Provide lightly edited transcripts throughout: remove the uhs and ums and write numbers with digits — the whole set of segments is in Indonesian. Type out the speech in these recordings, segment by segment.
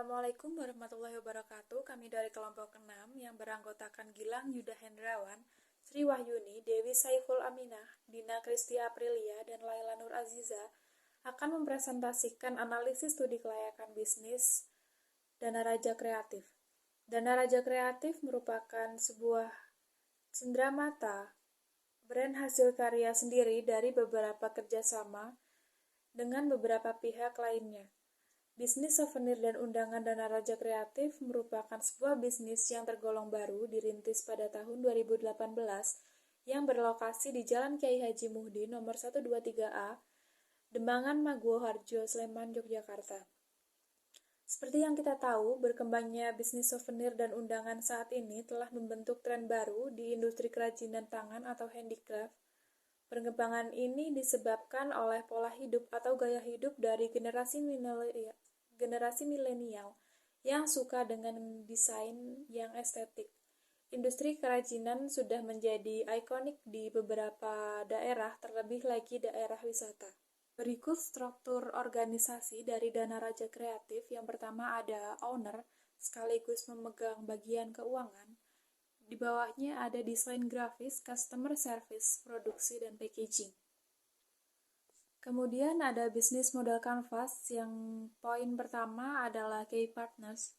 Assalamualaikum warahmatullahi wabarakatuh. Kami dari kelompok 6 yang beranggotakan Gilang Yuda Hendrawan, Sri Wahyuni, Dewi Saiful Aminah, Dina Kristi Aprilia, dan Laila Nur Aziza akan mempresentasikan analisis studi kelayakan bisnis Dana Raja Kreatif. Dana Raja Kreatif merupakan sebuah cenderamata brand hasil karya sendiri dari beberapa kerjasama dengan beberapa pihak lainnya. Bisnis souvenir dan undangan Dana Raja Kreatif merupakan sebuah bisnis yang tergolong baru dirintis pada tahun 2018 yang berlokasi di Jalan Kyai Haji Muhdi nomor 123A, Dembangan Maguwo Harjo, Sleman, Yogyakarta. Seperti yang kita tahu, berkembangnya bisnis souvenir dan undangan saat ini telah membentuk tren baru di industri kerajinan tangan atau handicraft. Perkembangan ini disebabkan oleh pola hidup atau gaya hidup dari generasi milenial yang suka dengan desain yang estetik. Industri kerajinan sudah menjadi ikonik di beberapa daerah, terlebih lagi daerah wisata. Berikut struktur organisasi dari Dana Raja Kreatif. Yang pertama ada owner, sekaligus memegang bagian keuangan. Di bawahnya ada desain grafis, customer service, produksi, dan packaging. Kemudian ada bisnis modal canvas yang poin pertama adalah key partners.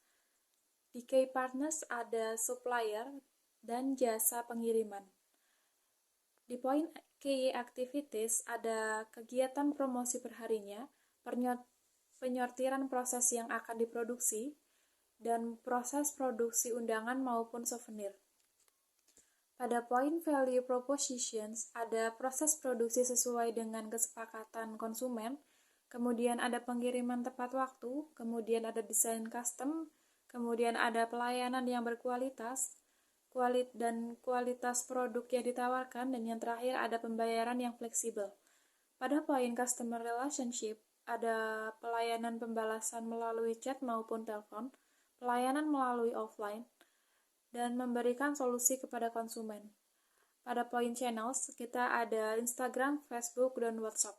Di key partners ada supplier dan jasa pengiriman. Di poin key activities ada kegiatan promosi perharinya, penyortiran proses yang akan diproduksi, dan proses produksi undangan maupun souvenir. Pada poin value propositions, ada proses produksi sesuai dengan kesepakatan konsumen, kemudian ada pengiriman tepat waktu, kemudian ada desain custom, kemudian ada pelayanan yang berkualitas, dan kualitas produk yang ditawarkan, dan yang terakhir ada pembayaran yang fleksibel. Pada poin customer relationship, ada pelayanan pembalasan melalui chat maupun telepon, pelayanan melalui offline, dan memberikan solusi kepada konsumen. Pada poin channels, kita ada Instagram, Facebook, dan WhatsApp.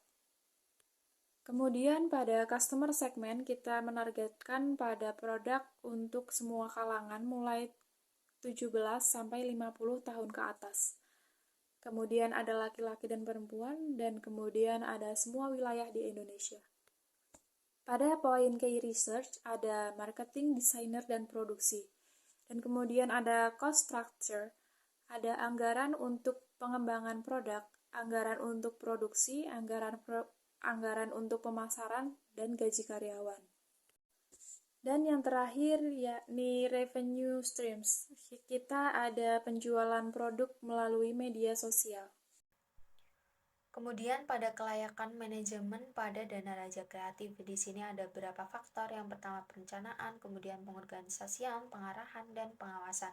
Kemudian pada customer segment, kita menargetkan pada produk untuk semua kalangan mulai 17 sampai 50 tahun ke atas. Kemudian ada laki-laki dan perempuan, dan kemudian ada semua wilayah di Indonesia. Pada poin key research, ada marketing, desainer, dan produksi. Dan kemudian ada cost structure, ada anggaran untuk pengembangan produk, anggaran untuk produksi, anggaran untuk pemasaran, dan gaji karyawan. Dan yang terakhir yakni revenue streams. Kita ada penjualan produk melalui media sosial. Kemudian pada kelayakan manajemen pada Dana Raja Kreatif, di sini ada beberapa faktor. Yang pertama perencanaan, kemudian pengorganisasian, pengarahan, dan pengawasan.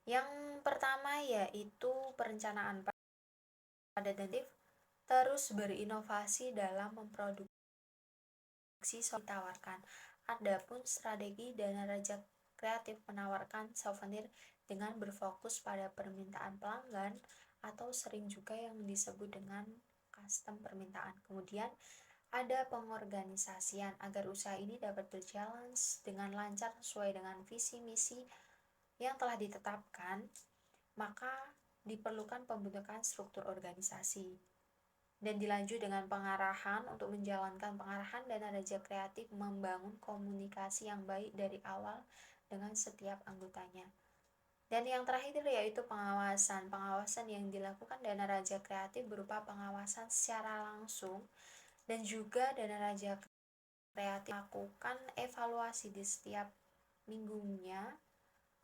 Yang pertama yaitu perencanaan pada Dana terus berinovasi dalam memproduksi ditawarkan. Adapun strategi Dana Raja Kreatif menawarkan souvenir dengan berfokus pada permintaan pelanggan atau sering juga yang disebut dengan custom permintaan. Kemudian ada pengorganisasian agar usaha ini dapat berjalan dengan lancar sesuai dengan visi misi yang telah ditetapkan, maka diperlukan pembentukan struktur organisasi. Dan dilanjut dengan pengarahan. Untuk menjalankan pengarahan, Dana Raja Kreatif membangun komunikasi yang baik dari awal dengan setiap anggotanya. Dan yang terakhir yaitu pengawasan. Pengawasan yang dilakukan Dana Raja Kreatif berupa pengawasan secara langsung, dan juga Dana Raja Kreatif melakukan evaluasi di setiap minggunya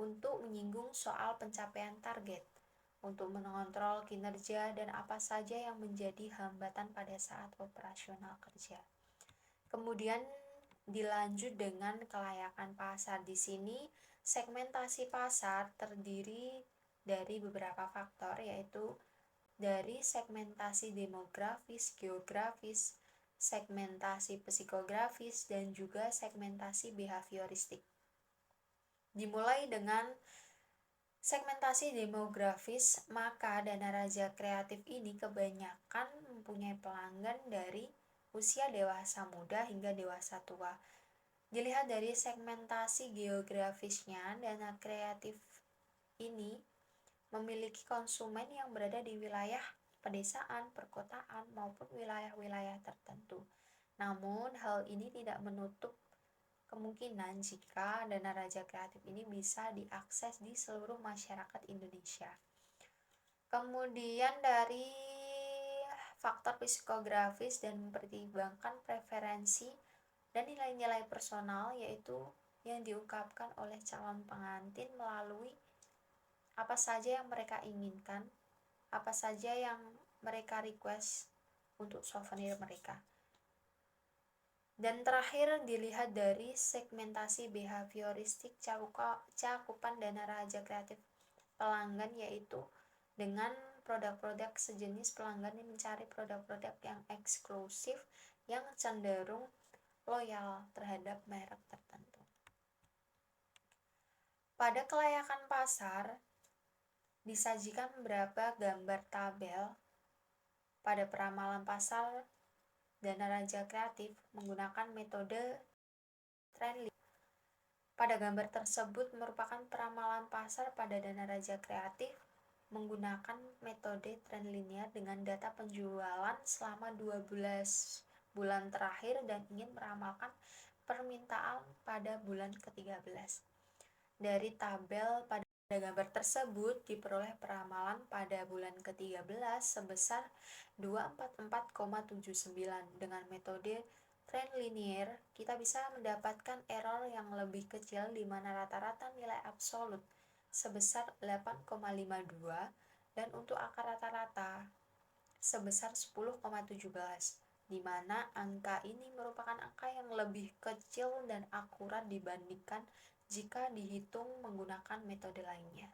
untuk menyinggung soal pencapaian target, untuk mengontrol kinerja dan apa saja yang menjadi hambatan pada saat operasional kerja. Kemudian dilanjut dengan kelayakan pasar. Di sini segmentasi pasar terdiri dari beberapa faktor, yaitu dari segmentasi demografis, geografis, segmentasi psikografis, dan juga segmentasi behavioristik. Dimulai dengan segmentasi demografis, maka Dana Raja Kreatif ini kebanyakan mempunyai pelanggan dari usia dewasa muda hingga dewasa tua. Dilihat dari segmentasi geografisnya, Dana Kreatif ini memiliki konsumen yang berada di wilayah pedesaan, perkotaan, maupun wilayah-wilayah tertentu. Namun, hal ini tidak menutup kemungkinan jika dana Raja Kreatif ini bisa diakses di seluruh masyarakat Indonesia. Kemudian dari faktor psikografis dan mempertimbangkan preferensi dan nilai-nilai personal, yaitu yang diungkapkan oleh calon pengantin melalui apa saja yang mereka inginkan, apa saja yang mereka request untuk souvenir mereka. Dan terakhir dilihat dari segmentasi behavioristik cakupan dana Raja Kreatif pelanggan, yaitu dengan produk-produk sejenis pelanggan yang mencari produk-produk yang eksklusif yang cenderung loyal terhadap merek tertentu. Pada kelayakan pasar disajikan beberapa gambar tabel pada peramalan pasar dana Raja Kreatif menggunakan metode trend. Pada gambar tersebut merupakan peramalan pasar pada dana Raja Kreatif menggunakan metode trend linear dengan data penjualan selama 12 bulan terakhir dan ingin meramalkan permintaan pada bulan ke-13. Dari tabel pada gambar tersebut diperoleh peramalan pada bulan ke-13 sebesar 244,79. Dengan metode trend linear, kita bisa mendapatkan error yang lebih kecil di mana rata-rata nilai absolut sebesar 8,52 dan untuk angka rata-rata sebesar 10,17, di mana angka ini merupakan angka yang lebih kecil dan akurat dibandingkan jika dihitung menggunakan metode lainnya.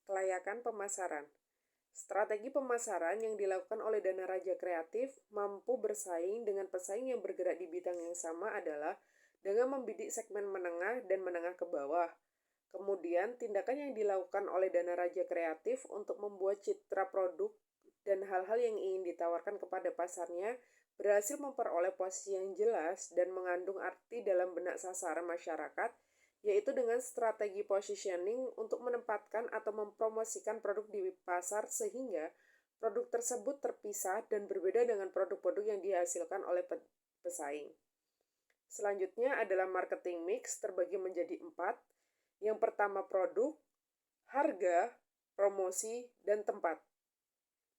Kelayakan pemasaran. Strategi pemasaran yang dilakukan oleh Dana Raja Kreatif mampu bersaing dengan pesaing yang bergerak di bidang yang sama adalah dengan membidik segmen menengah dan menengah ke bawah. Kemudian, tindakan yang dilakukan oleh Dana Raja Kreatif untuk membuat citra produk dan hal-hal yang ingin ditawarkan kepada pasarnya berhasil memperoleh posisi yang jelas dan mengandung arti dalam benak sasaran masyarakat, yaitu dengan strategi positioning untuk menempatkan atau mempromosikan produk di pasar sehingga produk tersebut terpisah dan berbeda dengan produk-produk yang dihasilkan oleh pesaing. Selanjutnya adalah marketing mix terbagi menjadi 4. Yang pertama produk, harga, promosi, dan tempat.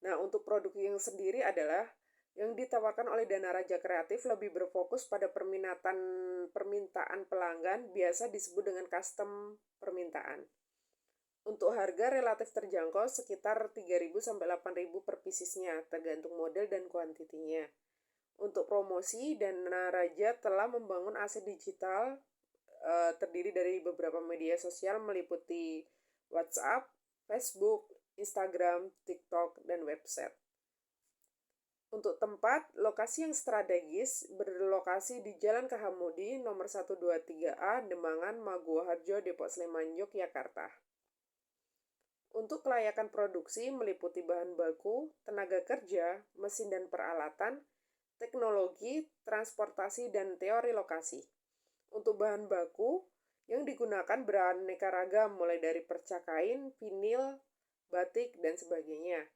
Nah, untuk produk yang sendiri adalah yang ditawarkan oleh Dana Raja Kreatif lebih berfokus pada permintaan pelanggan, biasa disebut dengan custom permintaan. Untuk harga relatif terjangkau sekitar 3.000 sampai 8.000 per piecesnya, tergantung model dan kuantitinya. Untuk promosi, Dana Raja telah membangun aset digital terdiri dari beberapa media sosial meliputi WhatsApp, Facebook, Instagram, TikTok, dan website. Untuk tempat, lokasi yang strategis berlokasi di Jalan Kahamudi nomor 123A, Demangan, Maguwoharjo, Depok, Sleman, Yogyakarta. Untuk kelayakan produksi meliputi bahan baku, tenaga kerja, mesin dan peralatan, teknologi, transportasi, dan teori lokasi. Untuk bahan baku yang digunakan beraneka ragam mulai dari perca kain, vinil, batik, dan sebagainya.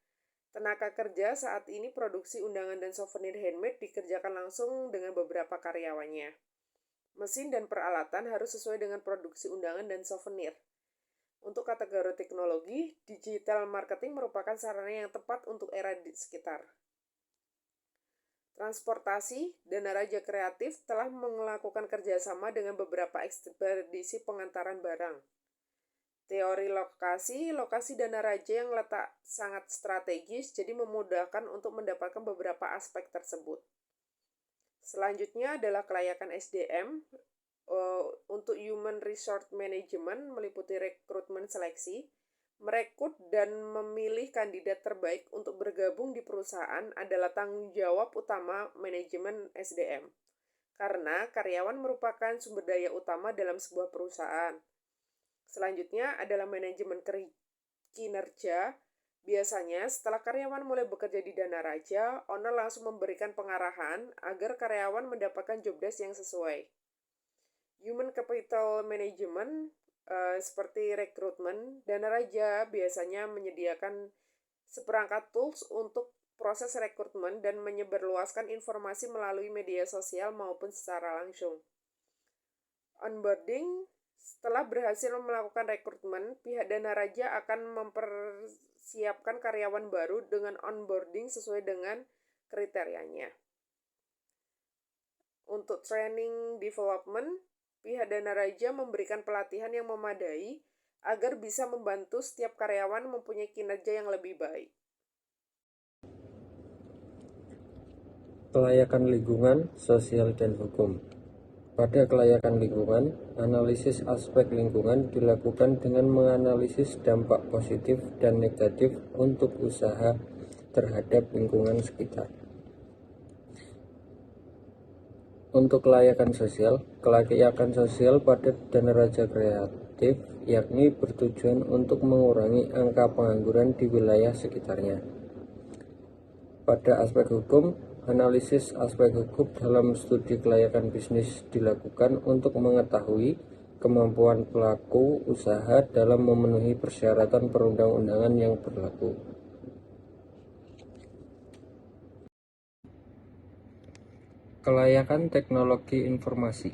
Tenaga kerja saat ini produksi undangan dan souvenir handmade dikerjakan langsung dengan beberapa karyawannya. Mesin dan peralatan harus sesuai dengan produksi undangan dan souvenir. Untuk kategori teknologi, digital marketing merupakan sarana yang tepat untuk era di sekitar. Transportasi, Dana Raja Kreatif telah melakukan kerjasama dengan beberapa ekspedisi pengantaran barang. Teori lokasi Dana Raja yang letak sangat strategis, jadi memudahkan untuk mendapatkan beberapa aspek tersebut. Selanjutnya adalah kelayakan SDM. Untuk Human Resource Management meliputi rekrutmen seleksi, merekrut dan memilih kandidat terbaik untuk bergabung di perusahaan adalah tanggung jawab utama manajemen SDM, karena karyawan merupakan sumber daya utama dalam sebuah perusahaan. Selanjutnya adalah manajemen kinerja. Biasanya setelah karyawan mulai bekerja di Dana Raja, owner langsung memberikan pengarahan agar karyawan mendapatkan job desk yang sesuai. capital management seperti rekrutmen, Dana Raja biasanya menyediakan seperangkat tools untuk proses rekrutmen dan menyebarluaskan informasi melalui media sosial maupun secara langsung. Onboarding: setelah berhasil melakukan rekrutmen, pihak Dana Raja akan mempersiapkan karyawan baru dengan onboarding sesuai dengan kriterianya. Untuk training development, pihak Dana Raja memberikan pelatihan yang memadai agar bisa membantu setiap karyawan mempunyai kinerja yang lebih baik. Kelayakan lingkungan, sosial, dan hukum. Pada kelayakan lingkungan, analisis aspek lingkungan dilakukan dengan menganalisis dampak positif dan negatif untuk usaha terhadap lingkungan sekitar. Untuk kelayakan sosial pada Dana Raja Kreatif yakni bertujuan untuk mengurangi angka pengangguran di wilayah sekitarnya. Pada aspek hukum, analisis aspek hukum dalam studi kelayakan bisnis dilakukan untuk mengetahui kemampuan pelaku usaha dalam memenuhi persyaratan perundang-undangan yang berlaku. Kelayakan teknologi informasi.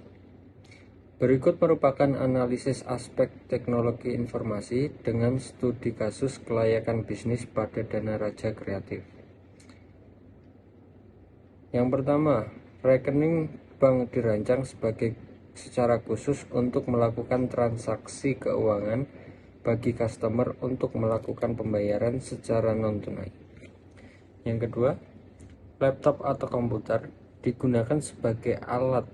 Berikut merupakan analisis aspek teknologi informasi dengan studi kasus kelayakan bisnis pada Dana Raja Kreatif. Yang pertama, rekening bank dirancang secara khusus untuk melakukan transaksi keuangan bagi customer untuk melakukan pembayaran secara non-tunai. Yang kedua, laptop atau komputer digunakan sebagai alat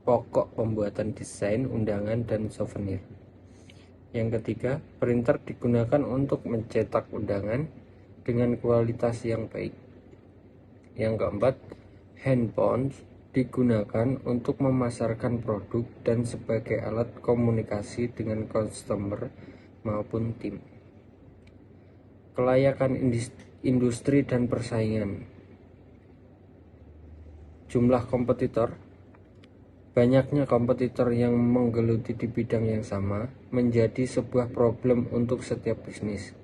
pokok pembuatan desain, undangan, dan souvenir. Yang ketiga, printer digunakan untuk mencetak undangan dengan kualitas yang baik. Yang keempat, handphone digunakan untuk memasarkan produk dan sebagai alat komunikasi dengan customer maupun tim. Kelayakan industri dan persaingan. Jumlah kompetitor. Banyaknya kompetitor yang menggeluti di bidang yang sama menjadi sebuah problem untuk setiap bisnis.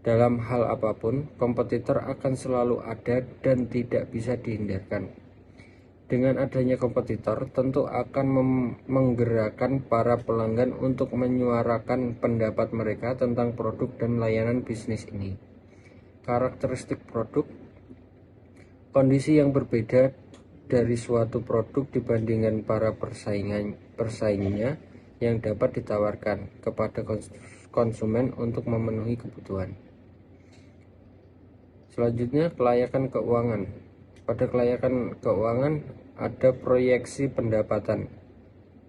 Dalam hal apapun, kompetitor akan selalu ada dan tidak bisa dihindarkan. Dengan adanya kompetitor, tentu akan menggerakkan para pelanggan untuk menyuarakan pendapat mereka tentang produk dan layanan bisnis ini. Karakteristik produk. Kondisi yang berbeda dari suatu produk dibandingkan para persaingannya yang dapat ditawarkan kepada konsumen untuk memenuhi kebutuhan. Selanjutnya, kelayakan keuangan. Pada kelayakan keuangan ada proyeksi pendapatan,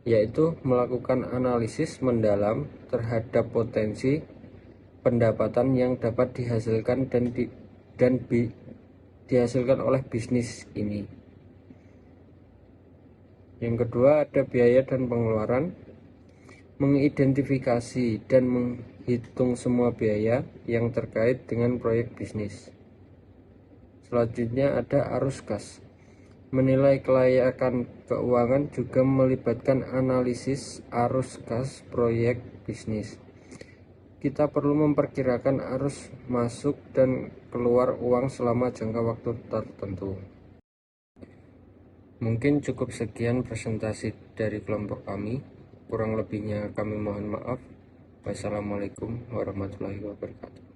yaitu melakukan analisis mendalam terhadap potensi pendapatan yang dapat dihasilkan dan dihasilkan oleh bisnis ini. Yang kedua, ada biaya dan pengeluaran. Mengidentifikasi dan menghitung semua biaya yang terkait dengan proyek bisnis. Selanjutnya ada arus kas. Menilai kelayakan keuangan juga melibatkan analisis arus kas proyek bisnis. Kita perlu memperkirakan arus masuk dan keluar uang selama jangka waktu tertentu. Mungkin cukup sekian presentasi dari kelompok kami. Kurang lebihnya kami mohon maaf. Wassalamualaikum warahmatullahi wabarakatuh.